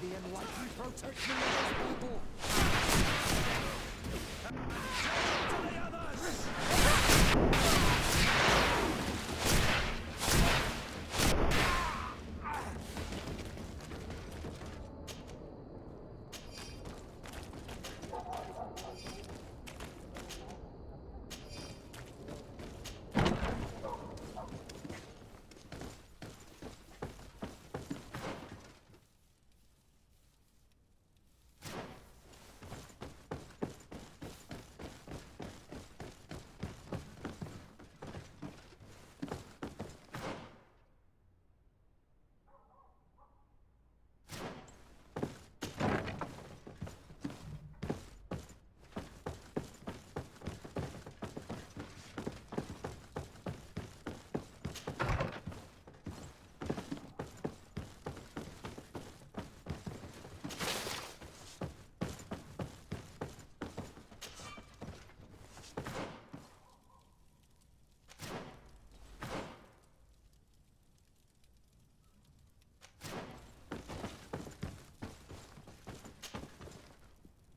the enlightened protection of his people. To the others!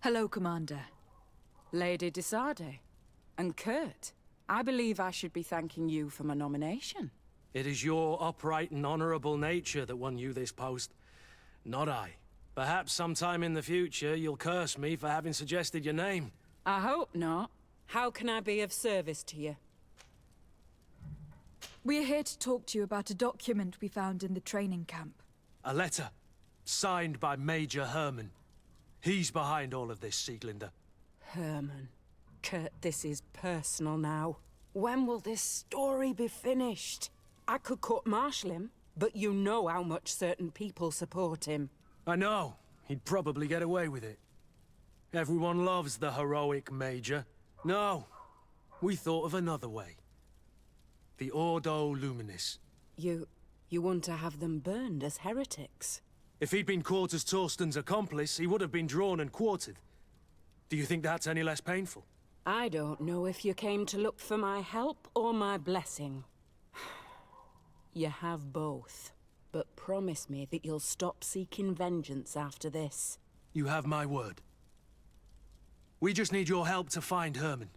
Hello, Commander. Lady Desade. And Kurt. I believe I should be thanking you for my nomination. It is your upright and honorable nature that won you this post, not I. Perhaps sometime in the future you'll curse me for having suggested your name. I hope not. How can I be of service to you? We're here to talk to you about a document we found in the training camp. A letter, signed by Major Herman. He's behind all of this, Sieglinder. Herman. Kurt, this is personal now. When will this story be finished? I could court-martial him, but you know how much certain people support him. I know. He'd probably get away with it. Everyone loves the heroic Major. No, we thought of another way. The Ordo Luminis. You want to have them burned as heretics? If he'd been caught as Torsten's accomplice, he would have been drawn and quartered. Do you think that's any less painful? I don't know if you came to look for my help or my blessing. You have both. But promise me that you'll stop seeking vengeance after this. You have my word. We just need your help to find Herman.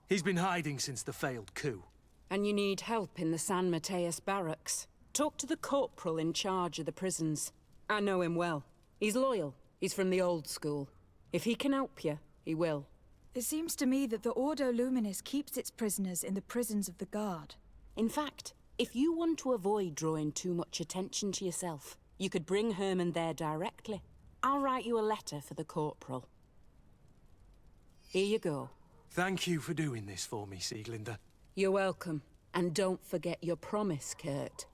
He's been hiding since the failed coup. And you need help in the San Mateus barracks. Talk to the corporal in charge of the prisons. I know him well. He's loyal. He's from the old school. If he can help you, he will. It seems to me that the Ordo Luminis keeps its prisoners in the prisons of the Guard. In fact, if you want to avoid drawing too much attention to yourself, you could bring Herman there directly. I'll write you a letter for the corporal. Here you go. Thank you for doing this for me, Sieglinder. You're welcome. And don't forget your promise, Kurt.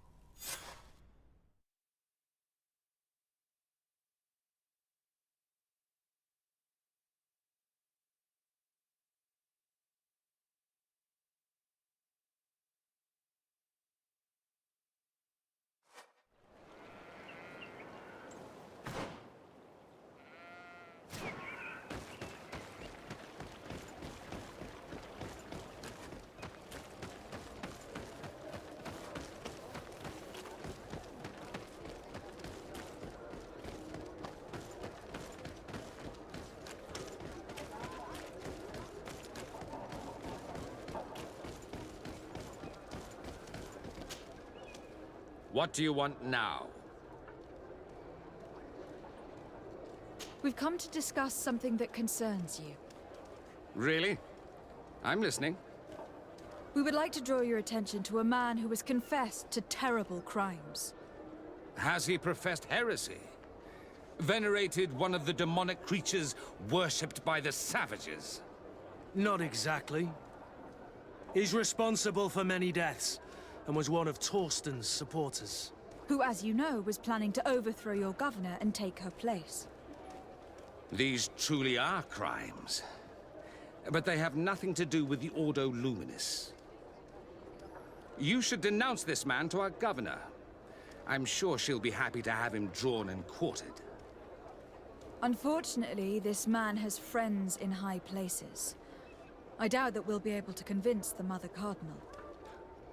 What do you want now? We've come to discuss something that concerns you. Really? I'm listening. We would like to draw your attention to a man who has confessed to terrible crimes. Has he professed heresy? Venerated one of the demonic creatures worshipped by the savages? Not exactly. He's responsible for many deaths, and was one of Torsten's supporters. Who, as you know, was planning to overthrow your governor and take her place. These truly are crimes. But they have nothing to do with the Ordo Luminis. You should denounce this man to our governor. I'm sure she'll be happy to have him drawn and quartered. Unfortunately, this man has friends in high places. I doubt that we'll be able to convince the Mother Cardinal.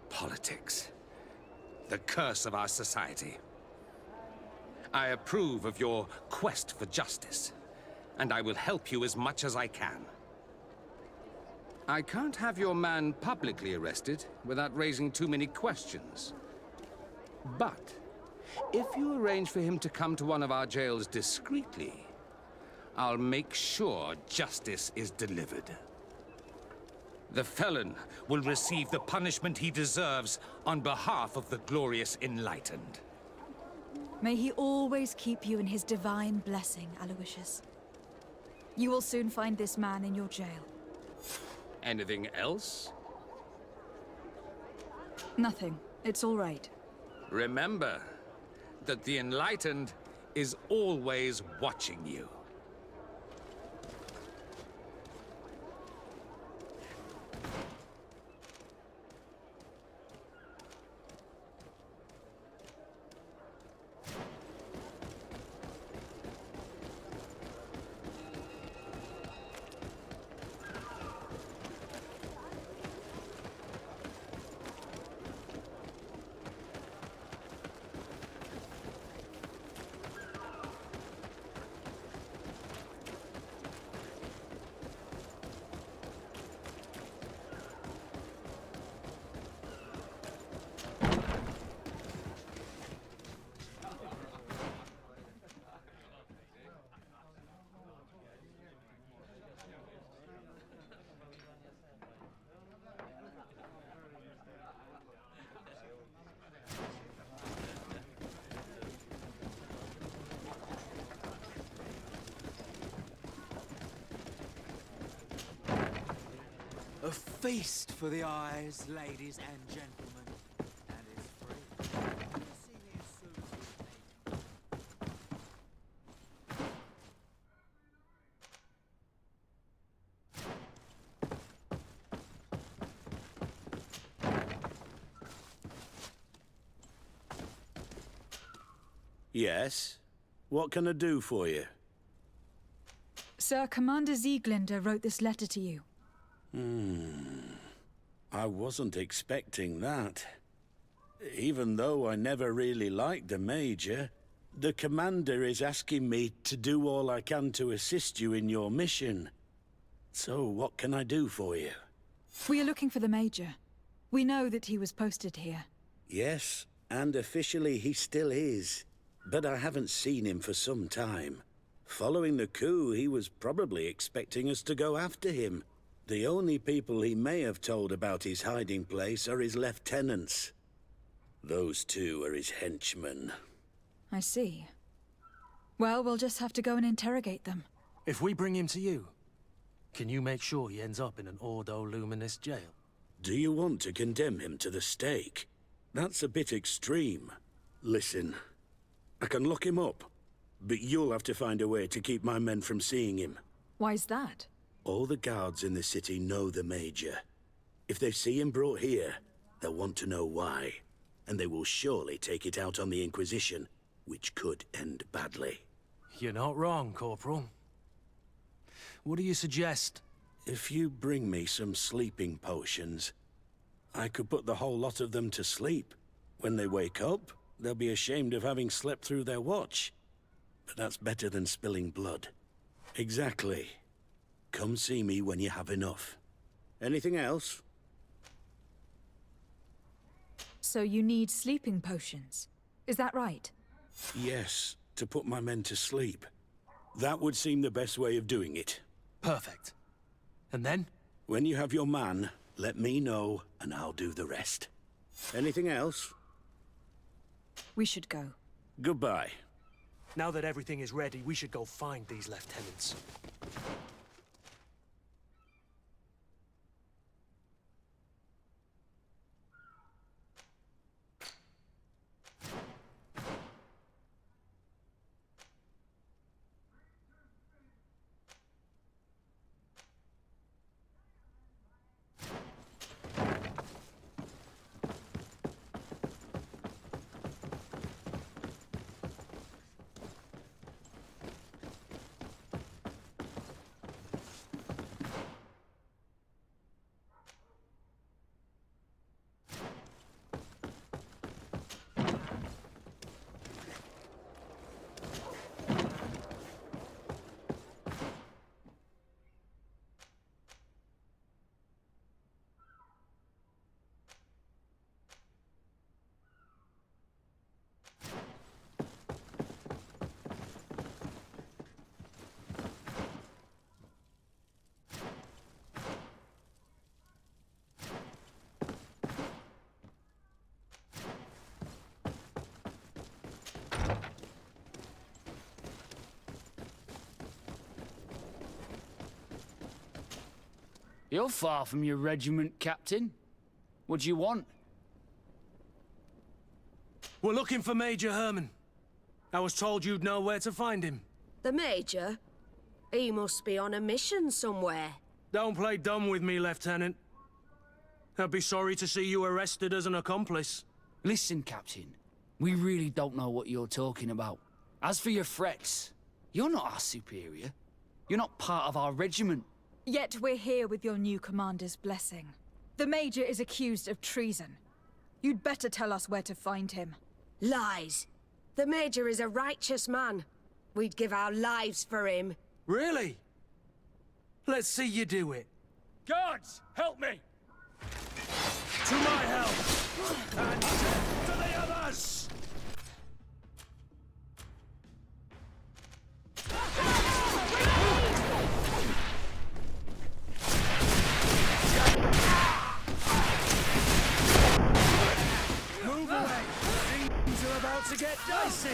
Politics. The curse of our society. I approve of your quest for justice, and I will help you as much as I can. I can't have your man publicly arrested without raising too many questions. But if you arrange for him to come to one of our jails discreetly, I'll make sure justice is delivered. The felon will receive the punishment he deserves on behalf of the glorious enlightened. May he always keep you in his divine blessing, Aloysius. You will soon find this man in your jail. Anything else? Nothing. It's all right. Remember that the enlightened is always watching you. A feast for the eyes, ladies and gentlemen. And it's free. Come and see me as soon as you've made. Yes? What can I do for you? Sir, Commander Sieglinder wrote this letter to you. I wasn't expecting that. Even though I never really liked the Major, the Commander is asking me to do all I can to assist you in your mission. So what can I do for you? We are looking for the Major. We know that he was posted here. Yes, and officially he still is. But I haven't seen him for some time. Following the coup, he was probably expecting us to go after him. The only people he may have told about his hiding place are his lieutenants. Those two are his henchmen. I see. Well, we'll just have to go and interrogate them. If we bring him to you, can you make sure he ends up in an Ordo Luminous jail? Do you want to condemn him to the stake? That's a bit extreme. Listen, I can lock him up, but you'll have to find a way to keep my men from seeing him. Why's that? All the guards in the city know the Major. If they see him brought here, they'll want to know why. And they will surely take it out on the Inquisition, which could end badly. You're not wrong, Corporal. What do you suggest? If you bring me some sleeping potions, I could put the whole lot of them to sleep. When they wake up, they'll be ashamed of having slept through their watch. But that's better than spilling blood. Exactly. Come see me when you have enough. Anything else? So you need sleeping potions. Is that right? Yes, to put my men to sleep. That would seem the best way of doing it. Perfect. And then? When you have your man, let me know, and I'll do the rest. Anything else? We should go. Goodbye. Now that everything is ready, we should go find these lieutenants. You're far from your regiment, Captain. What do you want? We're looking for Major Herman. I was told you'd know where to find him. The Major? He must be on a mission somewhere. Don't play dumb with me, Lieutenant. I'd be sorry to see you arrested as an accomplice. Listen, Captain. We really don't know what you're talking about. As for your threats, you're not our superior. You're not part of our regiment. Yet we're here with your new commander's blessing. The Major is accused of treason. You'd better tell us where to find him. Lies. The Major is a righteous man. We'd give our lives for him. Really? Let's see you do it. Guards, help me! To my help! And death to the others! Move away! Things are about to get dicey!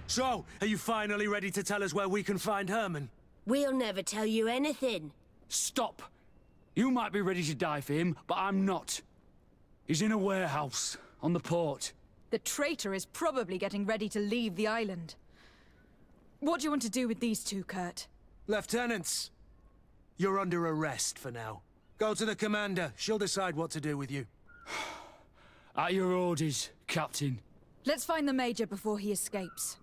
So, are you finally ready to tell us where we can find Herman? We'll never tell you anything. Stop! You might be ready to die for him, but I'm not. He's in a warehouse, on the port. The traitor is probably getting ready to leave the island. What do you want to do with these two, Kurt? Lieutenants, you're under arrest for now. Go to the commander. She'll decide what to do with you. At your orders, Captain. Let's find the Major before he escapes.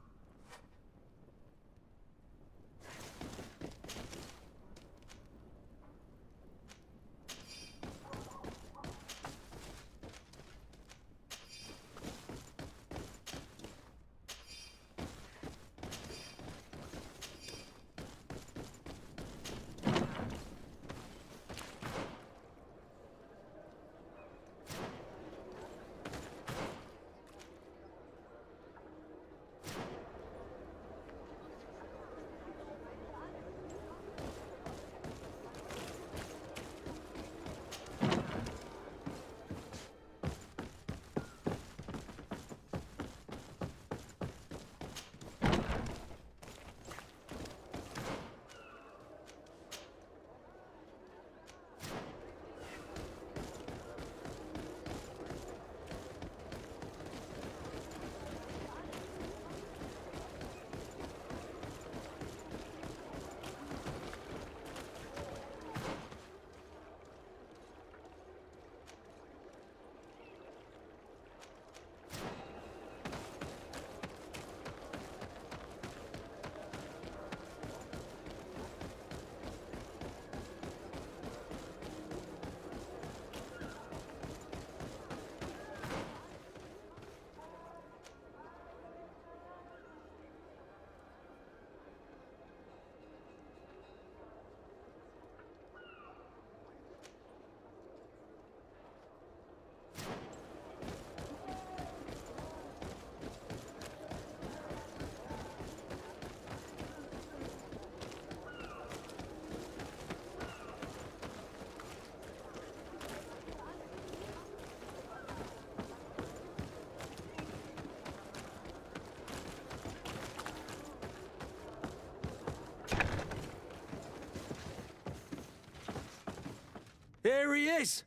Here he is!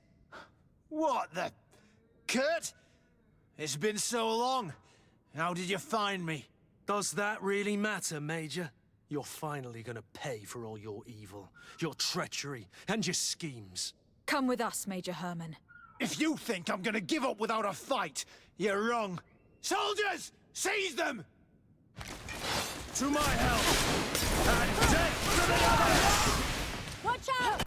What the... Kurt? It's been so long. How did you find me? Does that really matter, Major? You're finally gonna pay for all your evil, your treachery, and your schemes. Come with us, Major Herman. If you think I'm gonna give up without a fight, you're wrong. Soldiers! Seize them! To my help! And death to the others! Watch out!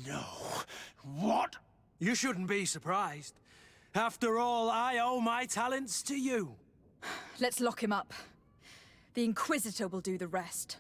No. What? You shouldn't be surprised. After all, I owe my talents to you. Let's lock him up. The Inquisitor will do the rest.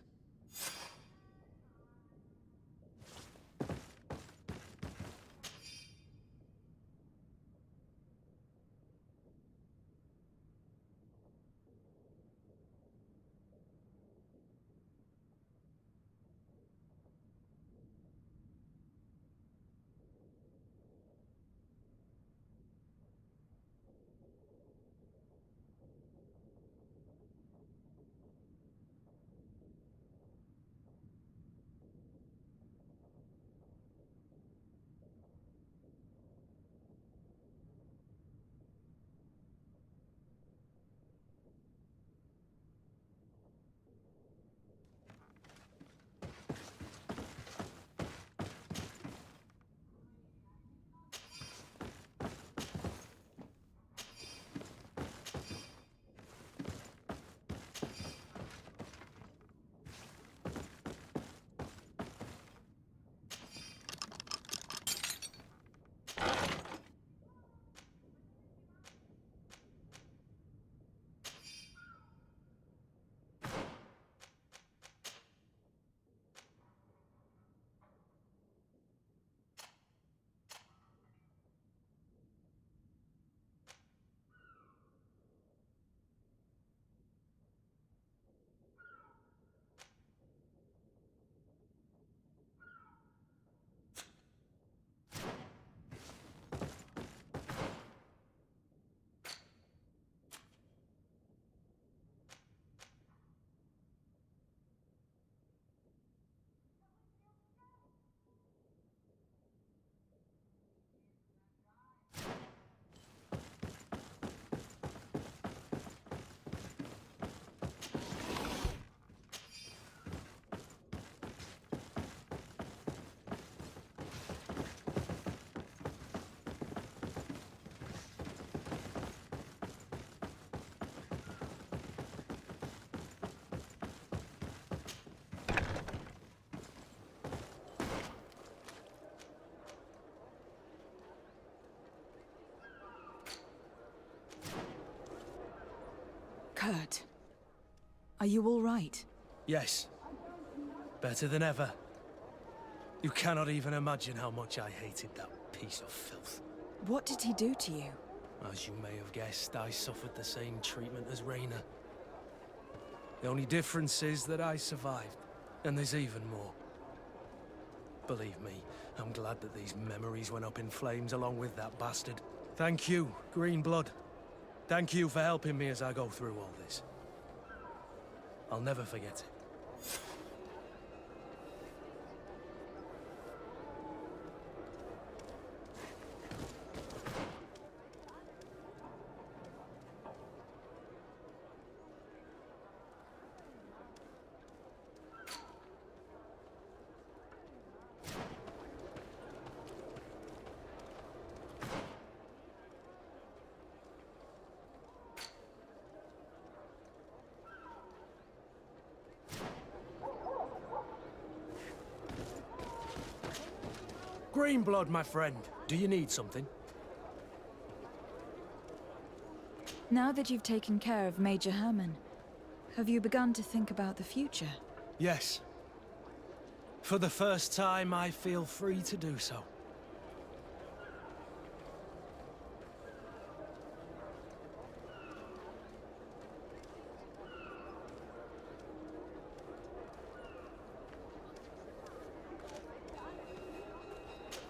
hurt. Are you all right? Yes. Better than ever. You cannot even imagine how much I hated that piece of filth. What did he do to you? As you may have guessed, I suffered the same treatment as Reyna. The only difference is that I survived, and there's even more. Believe me, I'm glad that these memories went up in flames along with that bastard. Thank you, Green Blood. Thank you for helping me as I go through all this. I'll never forget it. Green Blood, my friend. Do you need something? Now that you've taken care of Major Herman, have you begun to think about the future? Yes. For the first time, I feel free to do so.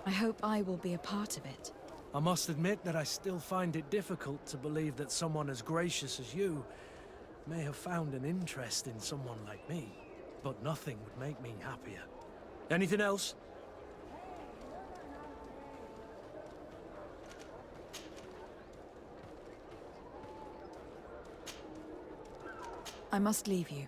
I hope I will be a part of it. I must admit that I still find it difficult to believe that someone as gracious as you may have found an interest in someone like me. But nothing would make me happier. Anything else? I must leave you.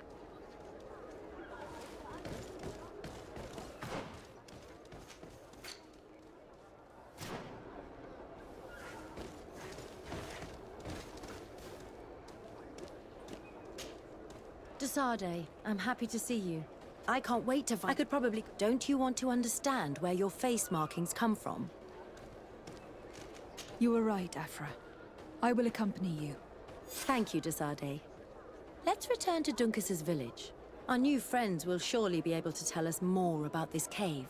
Desade, I'm happy to see you. I can't wait to find— I could probably— Don't you want to understand where your face markings come from? You were right, Afra. I will accompany you. Thank you, Desade. Let's return to Duncas's village. Our new friends will surely be able to tell us more about this cave.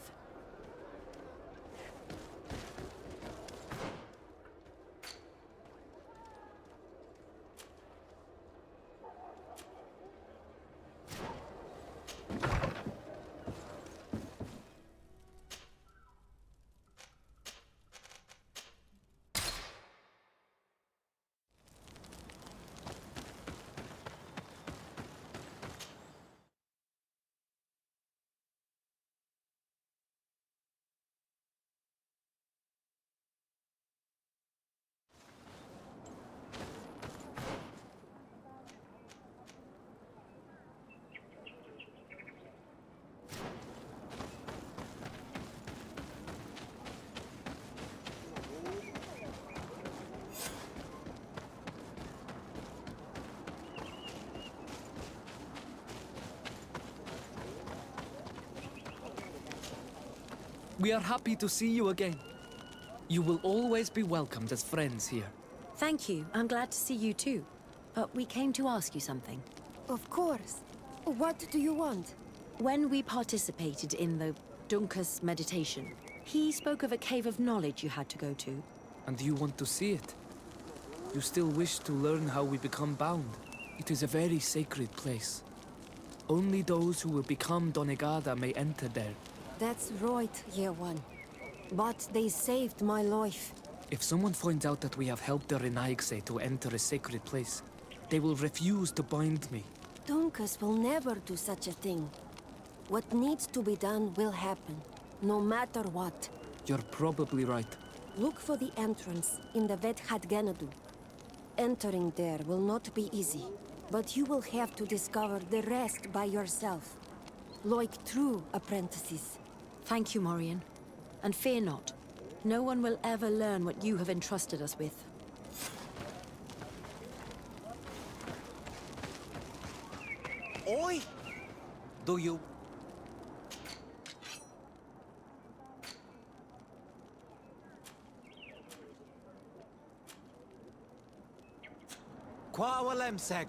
We are happy to see you again. You will always be welcomed as friends here. Thank you. I'm glad to see you too. But we came to ask you something. Of course. What do you want? When we participated in the Duncas meditation, he spoke of a cave of knowledge you had to go to. And you want to see it? You still wish to learn how we become bound? It is a very sacred place. Only those who will become Donegada may enter there. That's right, Year One. But they saved my life. If someone finds out that we have helped the Renaigse to enter a sacred place, they will refuse to bind me. Duncas will never do such a thing. What needs to be done will happen, no matter what. You're probably right. Look for the entrance in the Vedhat Ganadu. Entering there will not be easy, but you will have to discover the rest by yourself. Like true apprentices. Thank you, Morian. And fear not. No one will ever learn what you have entrusted us with. Oi! Do you... Qua walemseg.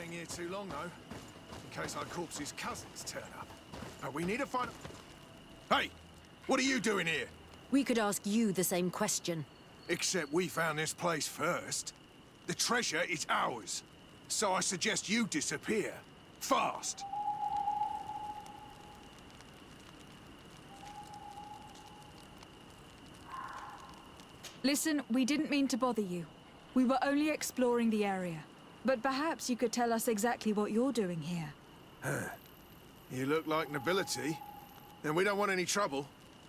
staying here too long, though. In case our corpse's cousins turn up. But we need to find... Hey! What are you doing here? We could ask you the same question. Except we found this place first. The treasure is ours. So I suggest you disappear. Fast! Listen, we didn't mean to bother you. We were only exploring the area. But perhaps you could tell us exactly what you're doing here. You look like nobility. And we don't want any trouble.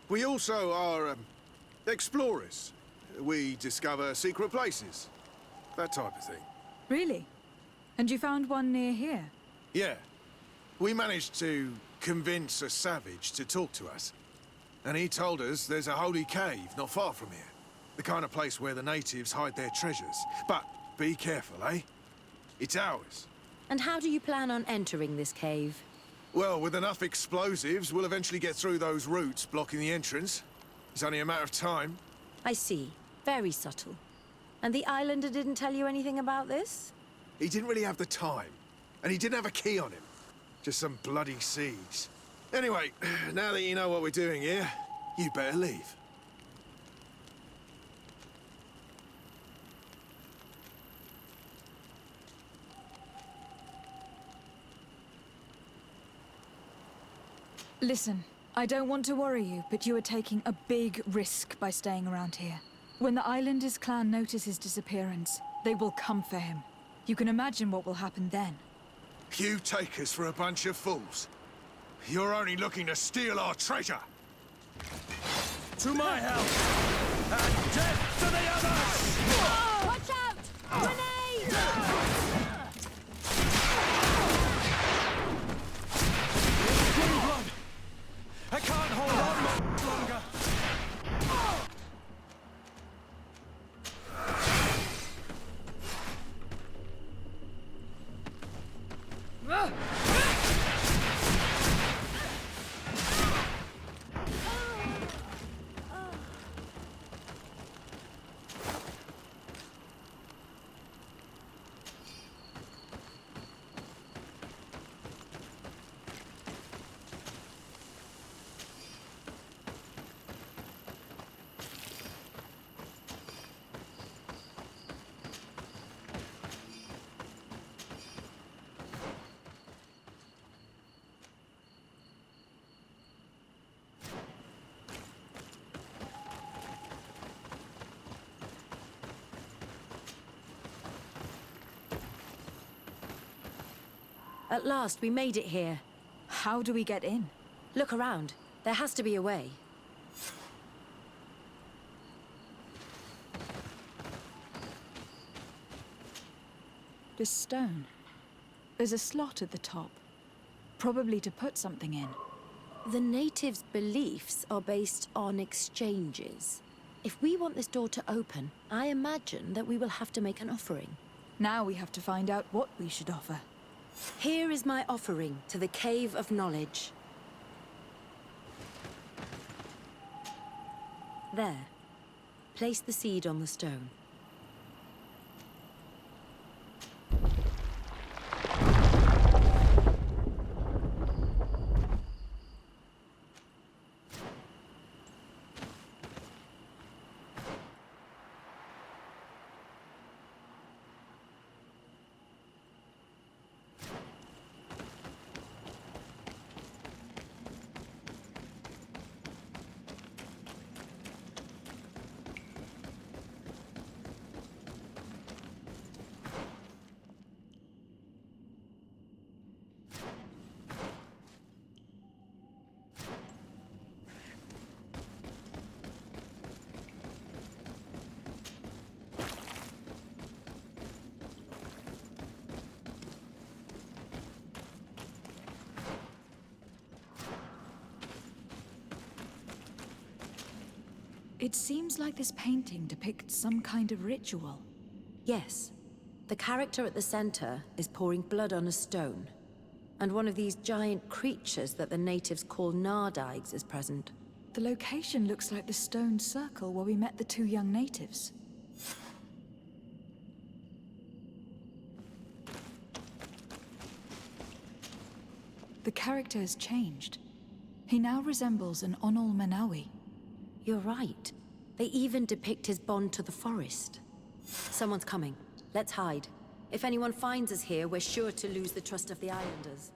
We also are, explorers. We discover secret places. That type of thing. Really? And you found one near here? Yeah. We managed to convince a savage to talk to us. And he told us there's a holy cave not far from here. The kind of place where the natives hide their treasures. But be careful, eh? It's ours. And how do you plan on entering this cave? Well, with enough explosives, we'll eventually get through those roots blocking the entrance. It's only a matter of time. I see. Very subtle. And the islander didn't tell you anything about this? He didn't really have the time. And he didn't have a key on him. Just some bloody seeds. Anyway, now that you know what we're doing here, you better leave. Listen, I don't want to worry you, but you are taking a big risk by staying around here. When the Islanders clan notice his disappearance, they will come for him. You can imagine what will happen then. You take us for a bunch of fools. You're only looking to steal our treasure. To my help! And death to the others! Watch out! Grenade! Blood! I can't hold on much longer! At last, we made it here. How do we get in? Look around. There has to be a way. This stone. There's a slot at the top. Probably to put something in. The natives' beliefs are based on exchanges. If we want this door to open, I imagine that we will have to make an offering. Now we have to find out what we should offer. Here is my offering to the Cave of Knowledge. There. Place the seed on the stone. It seems like this painting depicts some kind of ritual. Yes. The character at the center is pouring blood on a stone. And one of these giant creatures that the natives call Nardigs is present. The location looks like the stone circle where we met the two young natives. The character has changed. He now resembles an Onol Menawi. You're right. They even depict his bond to the forest. Someone's coming. Let's hide. If anyone finds us here, we're sure to lose the trust of the islanders.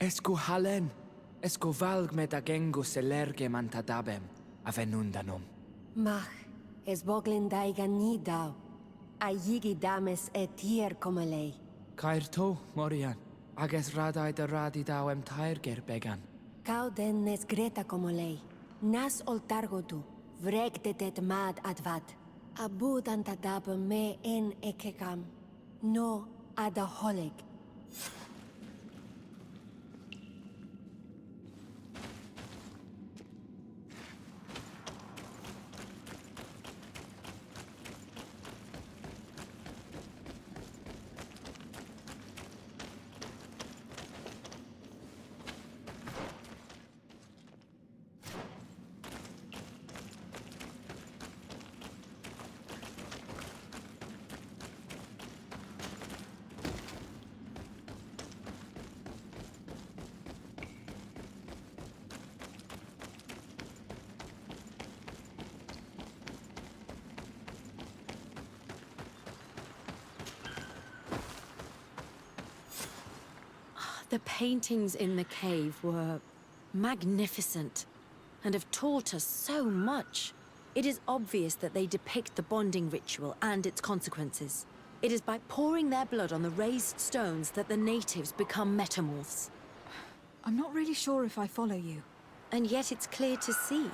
Esco halen, esco valg med agengo selerge mantadabem, avenundanum. Mach, es boglin daigan ni dau. A yigi dames etier como lei. Cair to, Morian, ages radai da radi dauem tairger began. Cau den nes greta como lei. Nas oltargodu, vregdetet mad advat. Abud antadab me en ekekam. No adaholeg. The paintings in the cave were magnificent and have taught us so much. It is obvious that they depict the bonding ritual and its consequences. It is by pouring their blood on the raised stones that the natives become metamorphs. I'm not really sure if I follow you. And yet it's clear to see.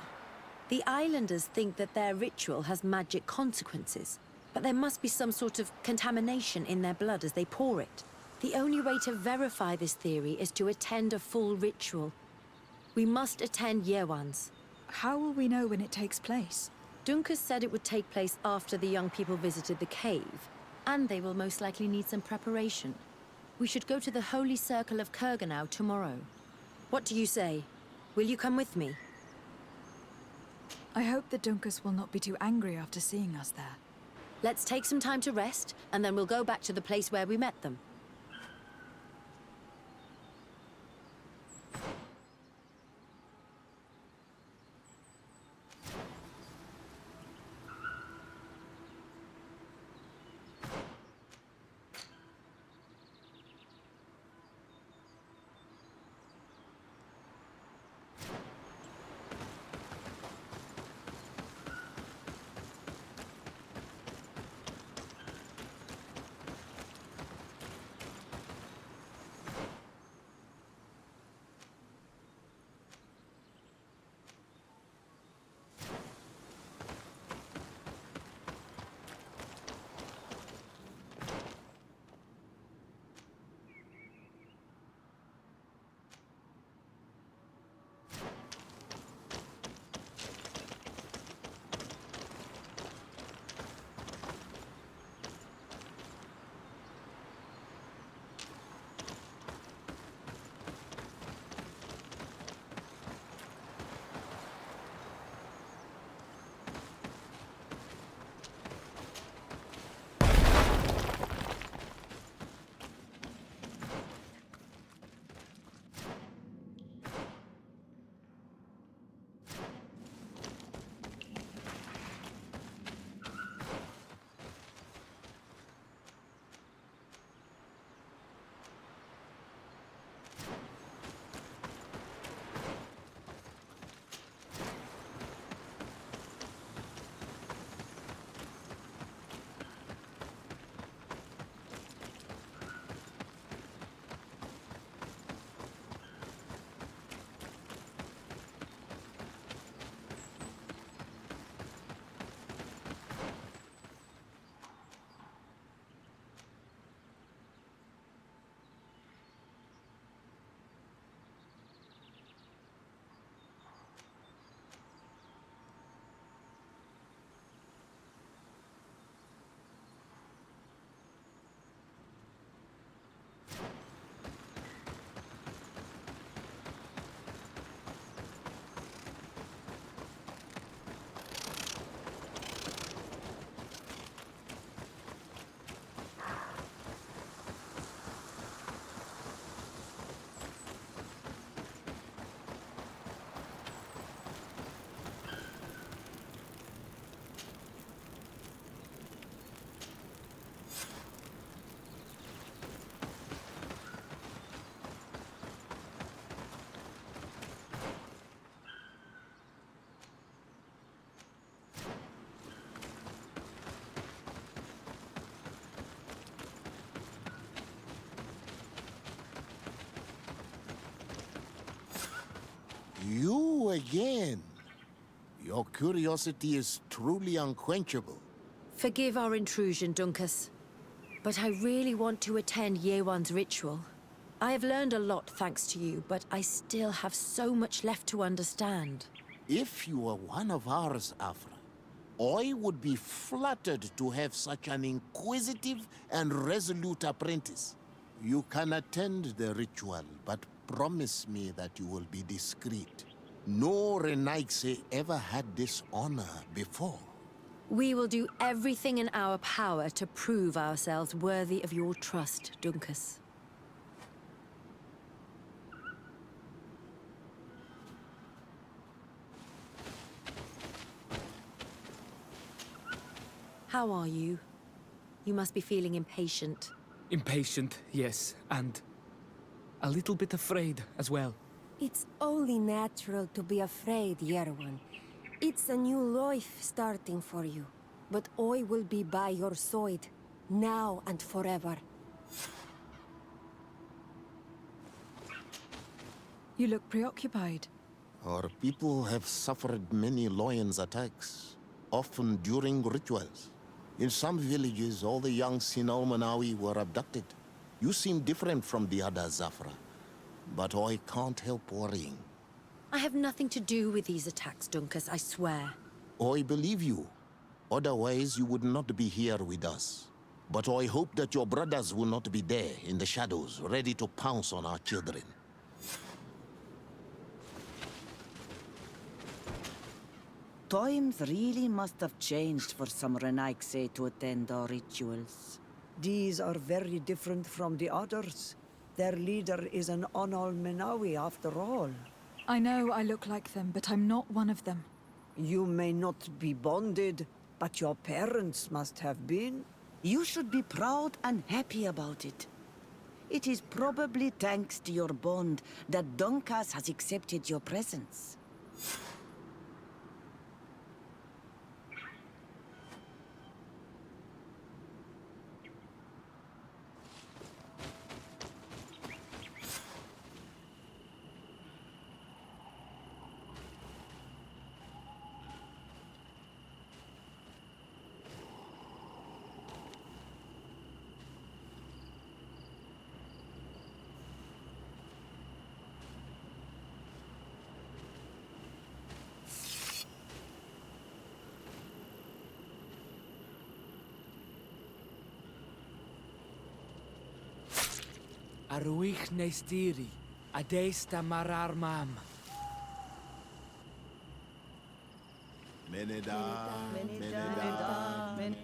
The islanders think that their ritual has magic consequences, but there must be some sort of contamination in their blood as they pour it. The only way to verify this theory is to attend a full ritual. We must attend Yewan's. How will we know when it takes place? Dunkus said it would take place after the young people visited the cave, and they will most likely need some preparation. We should go to the Holy Circle of Kurganau tomorrow. What do you say? Will you come with me? I hope that Dunkus will not be too angry after seeing us there. Let's take some time to rest, and then we'll go back to the place where we met them. You again. Your curiosity is truly unquenchable. Forgive our intrusion, Dunkus. But I really want to attend Yewan's ritual. I have learned a lot thanks to you, but I still have so much left to understand. If you were one of ours, Afra, I would be flattered to have such an inquisitive and resolute apprentice. You can attend the ritual, but promise me that you will be discreet. No Renaigse ever had this honor before. We will do everything in our power to prove ourselves worthy of your trust, Dunkus. How are you? You must be feeling impatient. Impatient, yes, and a little bit afraid as well. It's only natural to be afraid, Yerwan. It's a new life starting for you. But I will be by your side, now and forever. You look preoccupied. Our people have suffered many lions' attacks, often during rituals. In some villages, all the young Sinalmanawi were abducted. You seem different from the other Zafra, but I can't help worrying. I have nothing to do with these attacks, Dunkus, I swear. I believe you. Otherwise, you would not be here with us. But I hope that your brothers will not be there in the shadows, ready to pounce on our children. Times really must have changed for some Renaigse to attend our rituals. These are very different from the others. Their leader is an Onal Menawi after all. I know I look like them, but I'm not one of them. You may not be bonded, but your parents must have been. You should be proud and happy about it. It is probably thanks to your bond that Dunkas has accepted your presence. Aruich Nestiri, Adesta Marar Mam. Meneda, Meneda.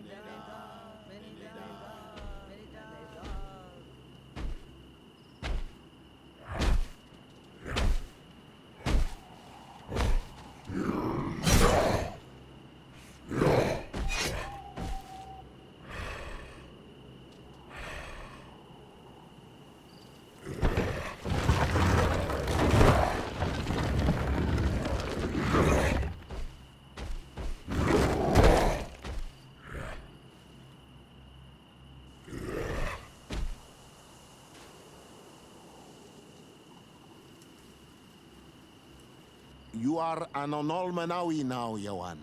You are an Onol Manawi now, Yawan.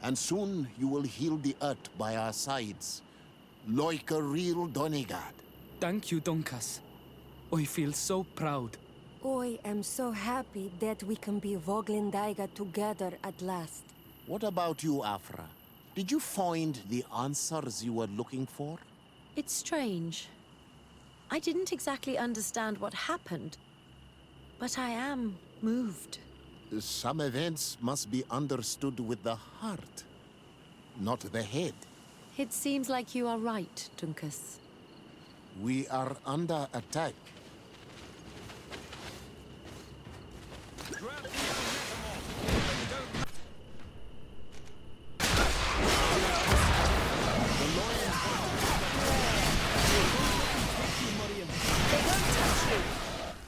And soon you will heal the earth by our sides, like a real Donegard. Thank you, Dunkas. I feel so proud. I am so happy that we can be Voglendaiga together at last. What about you, Afra? Did you find the answers you were looking for? It's strange. I didn't exactly understand what happened, but I am moved. Some events must be understood with the heart, not the head. It seems like you are right, Dunkus. We are under attack.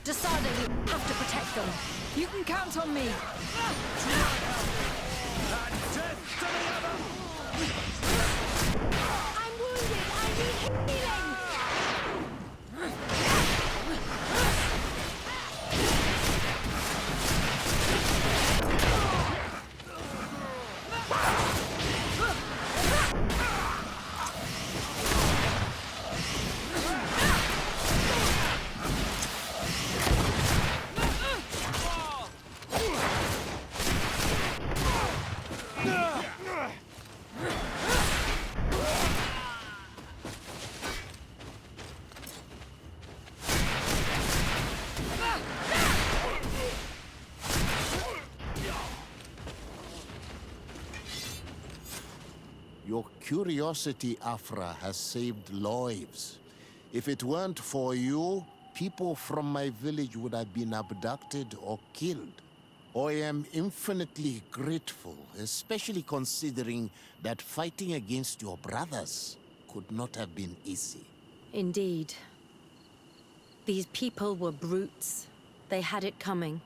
Decided we have to protect them. You can count on me. I'm wounded! I need healing! curiosity, Afra, has saved lives. If it weren't for you, people from my village would have been abducted or killed. I am infinitely grateful, especially considering that fighting against your brothers could not have been easy. Indeed. These people were brutes. They had it coming.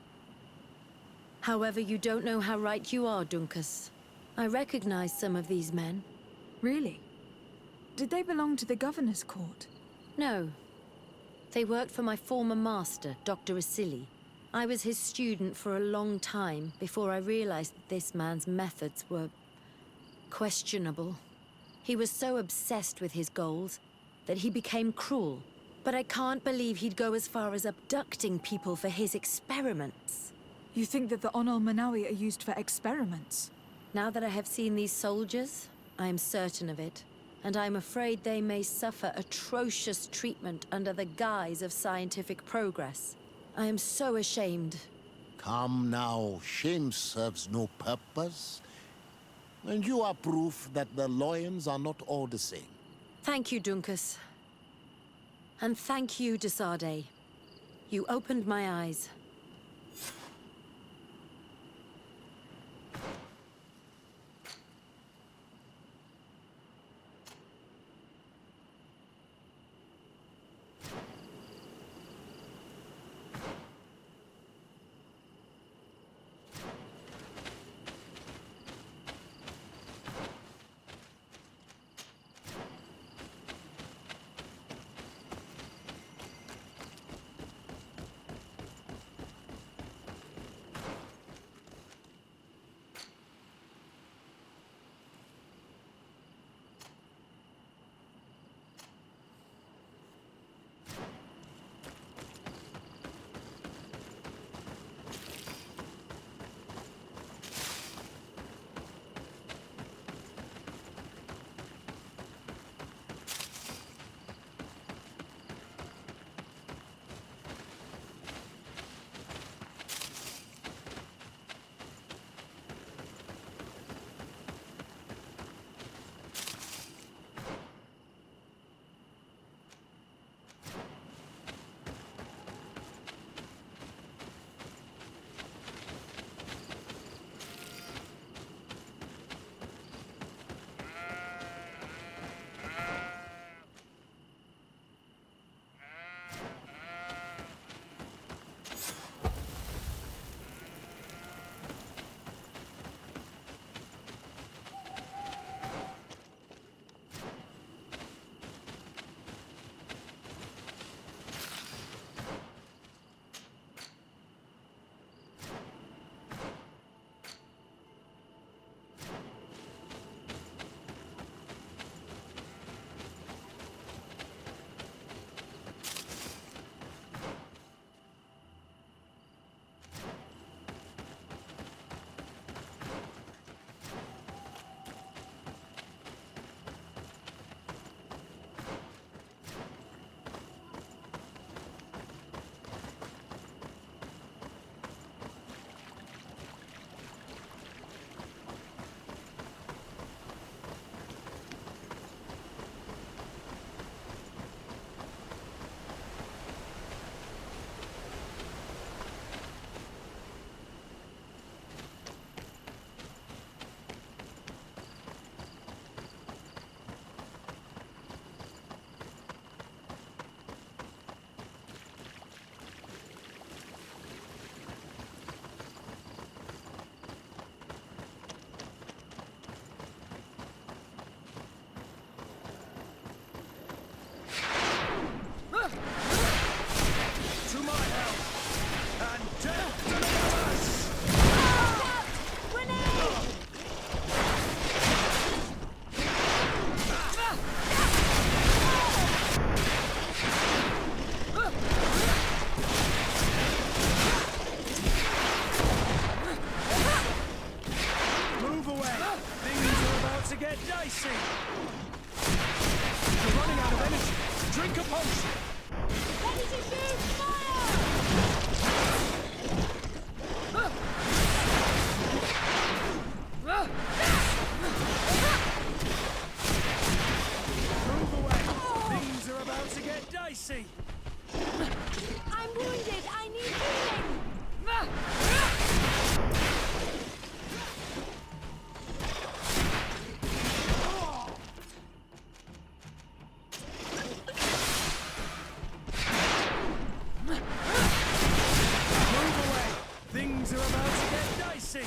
However, you don't know how right you are, Dunkus. I recognize some of these men. Really? Did they belong to the governor's court? No. They worked for my former master, Dr. Asili. I was his student for a long time before I realized that this man's methods were questionable. He was so obsessed with his goals that he became cruel. But I can't believe he'd go as far as abducting people for his experiments. You think that the Onol Manawi are used for experiments? Now that I have seen these soldiers, I am certain of it. And I'm afraid they may suffer atrocious treatment under the guise of scientific progress. I am so ashamed. Come now, shame serves no purpose. And you are proof that the lions are not all the same. Thank you, Dunkus. And thank you, Desade. You opened my eyes. dicey! I'm wounded! I need healing! Move away! Things are about to get dicey!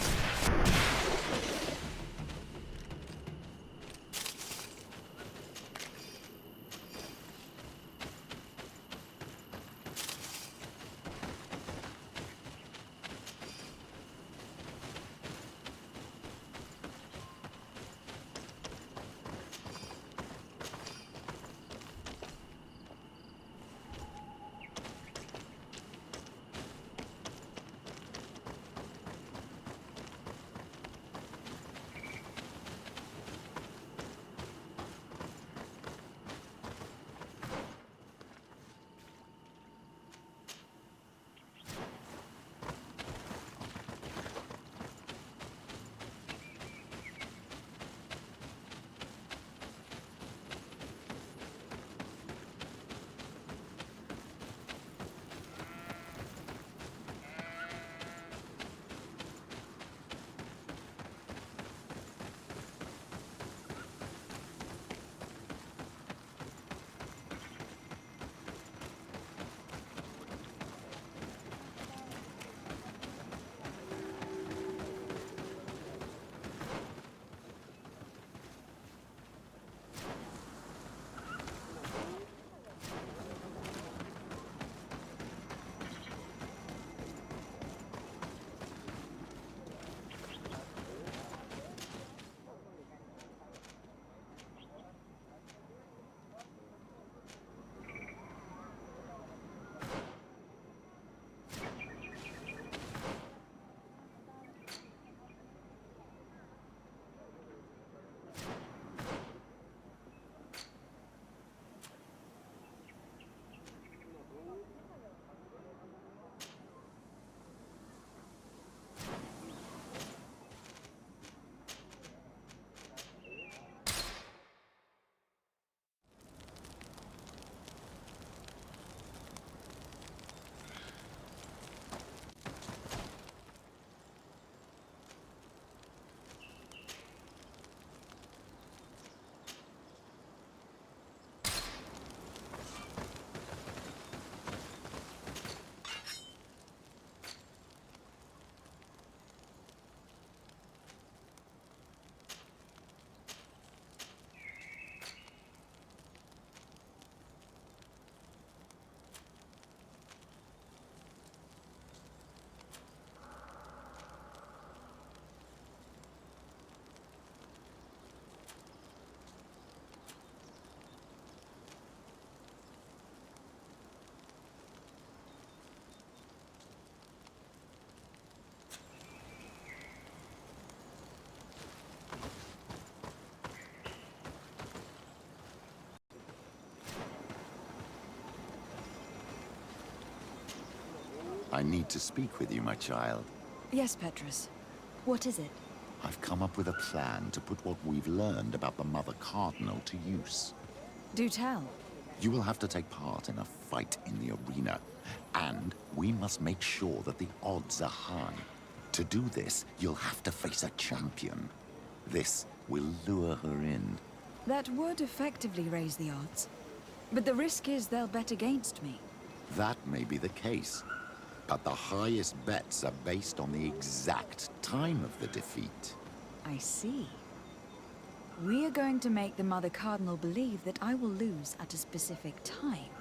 I need to speak with you, my child. Yes, Petrus. What is it? I've come up with a plan to put what we've learned about the Mother Cardinal to use. Do tell. You will have to take part in a fight in the arena, and we must make sure that the odds are high. To do this, you'll have to face a champion. This will lure her in. That would effectively raise the odds. But the risk is they'll bet against me. That may be the case, but the highest bets are based on the exact time of the defeat. I see. We are going to make the Mother Cardinal believe that I will lose at a specific time.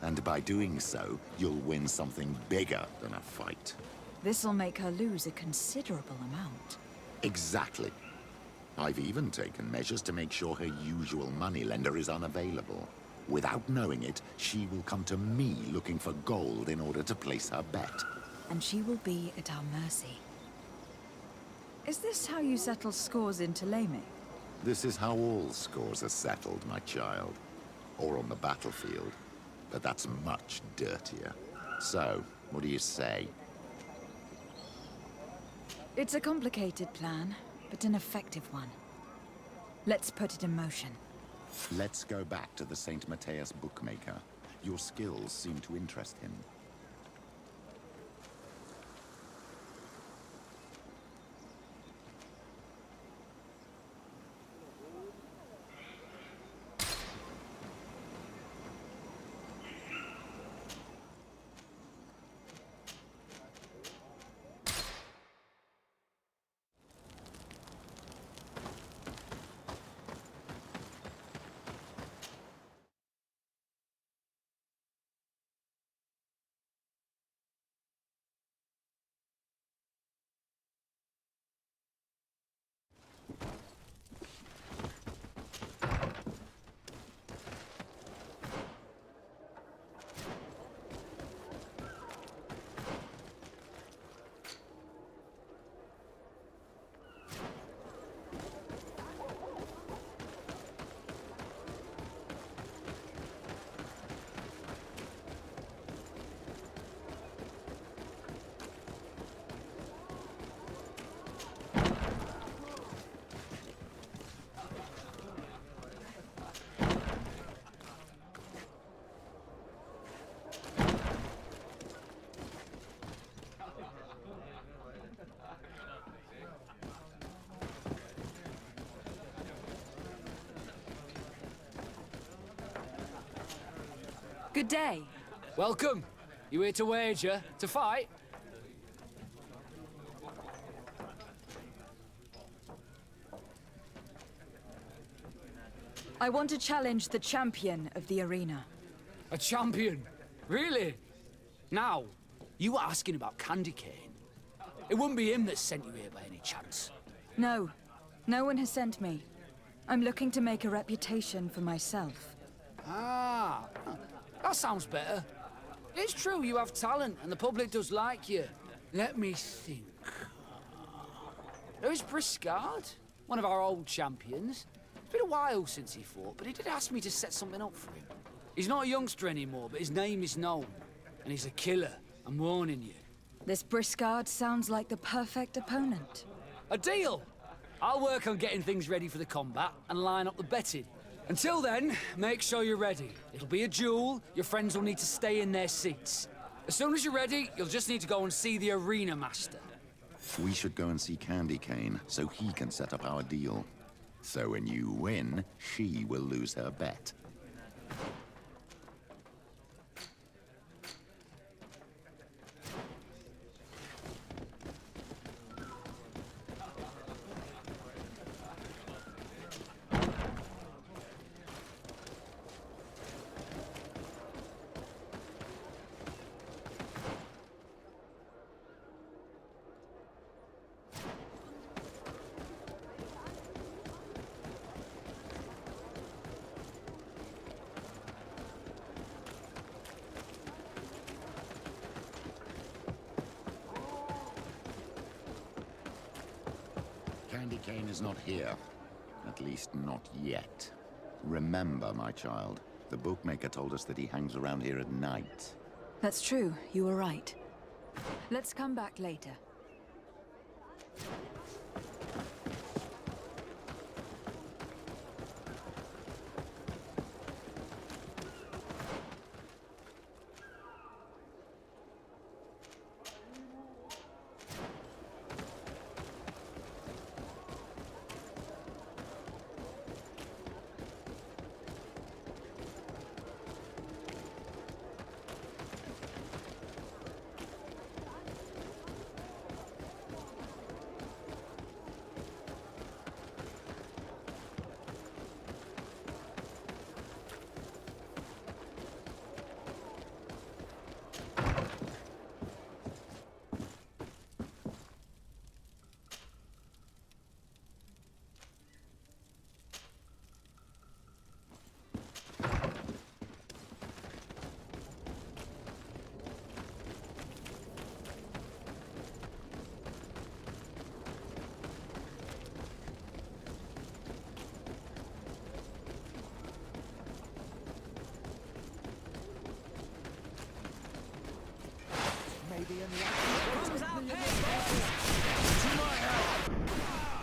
And by doing so, you'll win something bigger than a fight. This'll make her lose a considerable amount. Exactly. I've even taken measures to make sure her usual moneylender is unavailable. Without knowing it, she will come to me looking for gold in order to place her bet. And she will be at our mercy. Is this how you settle scores in Tuleme? This is how all scores are settled, my child. Or on the battlefield. But that's much dirtier. So, what do you say? It's a complicated plan, but an effective one. Let's put it in motion. Let's go back to the St. Matthias bookmaker. Your skills seem to interest him. Good day. Welcome. You here to wager? To fight? I want to challenge the champion of the arena. A champion? Really? Now, you were asking about Candy Cane. It wouldn't be him that sent you here by any chance. No. No one has sent me. I'm looking to make a reputation for myself. Ah, that sounds better. It's true, you have talent, and the public does like you. Let me think. There's Briscard, one of our old champions. It's been a while since he fought, but he did ask me to set something up for him. He's not a youngster anymore, but his name is known. And he's a killer, I'm warning you. This Briscard sounds like the perfect opponent. A deal! I'll work on getting things ready for the combat and line up the betting. Until then, make sure you're ready. It'll be a duel, your friends will need to stay in their seats. As soon as you're ready, you'll just need to go and see the arena master. We should go and see Candy Cane so he can set up our deal. So when you win, she will lose her bet. Candy Cane is not here. At least not yet. Remember, my child, the bookmaker told us that he hangs around here at night. That's true, you were right. Let's come back later.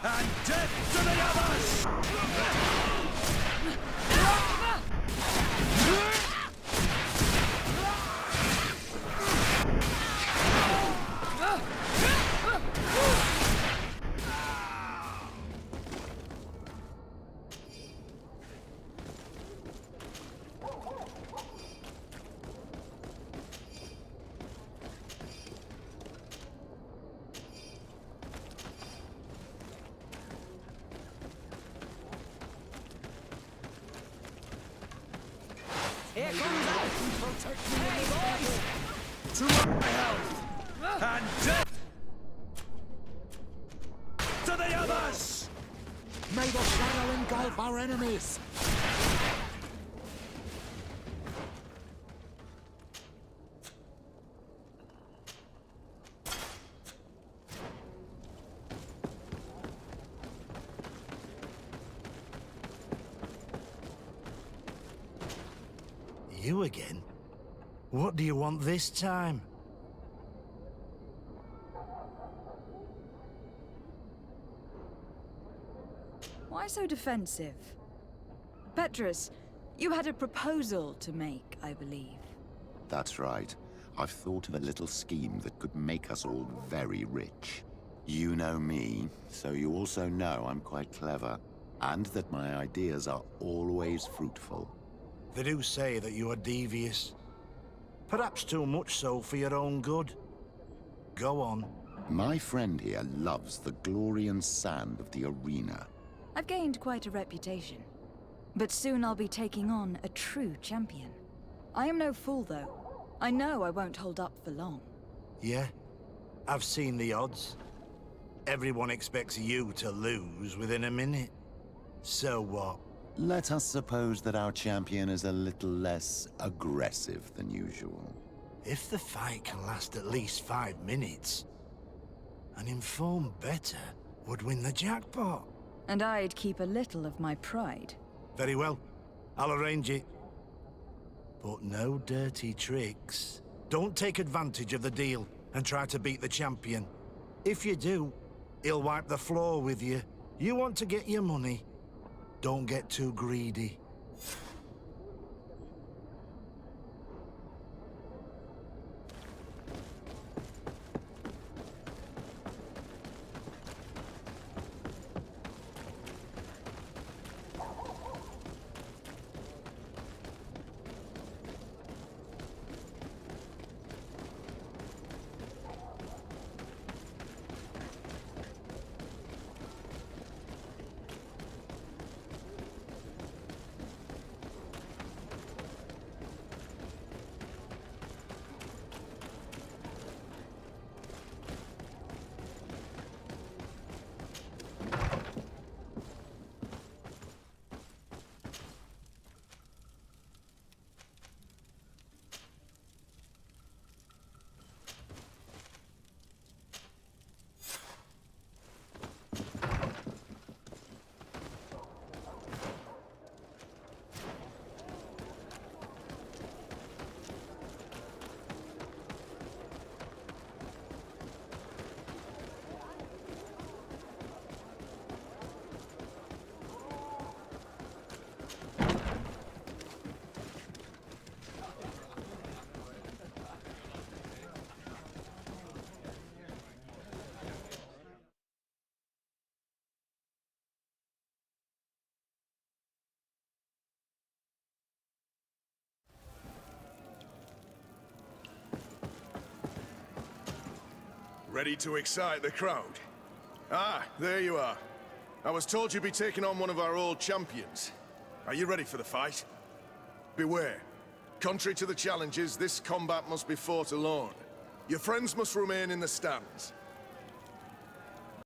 And death to the others! To my health! And death! To the others! May the shadow engulf our enemies! You again? What do you want this time? Why so defensive? Petrus, you had a proposal to make, I believe. That's right. I've thought of a little scheme that could make us all very rich. You know me, so you also know I'm quite clever, and that my ideas are always fruitful. They do say that you are devious. Perhaps too much so for your own good. Go on. My friend here loves the glory and sand of the arena. I've gained quite a reputation. But soon I'll be taking on a true champion. I am no fool, though. I know I won't hold up for long. Yeah? I've seen the odds. Everyone expects you to lose within a minute. So what? Let us suppose that our champion is a little less aggressive than usual. If the fight can last at least 5 minutes, an informed bettor would win the jackpot. And I'd keep a little of my pride. Very well. I'll arrange it. But no dirty tricks. Don't take advantage of the deal and try to beat the champion. If you do, he'll wipe the floor with you. You want to get your money. Don't get too greedy. Ready to excite the crowd? Ah, there you are. I was told you'd be taking on one of our old champions. Are you ready for the fight? Beware. Contrary to the challenges, this combat must be fought alone. Your friends must remain in the stands.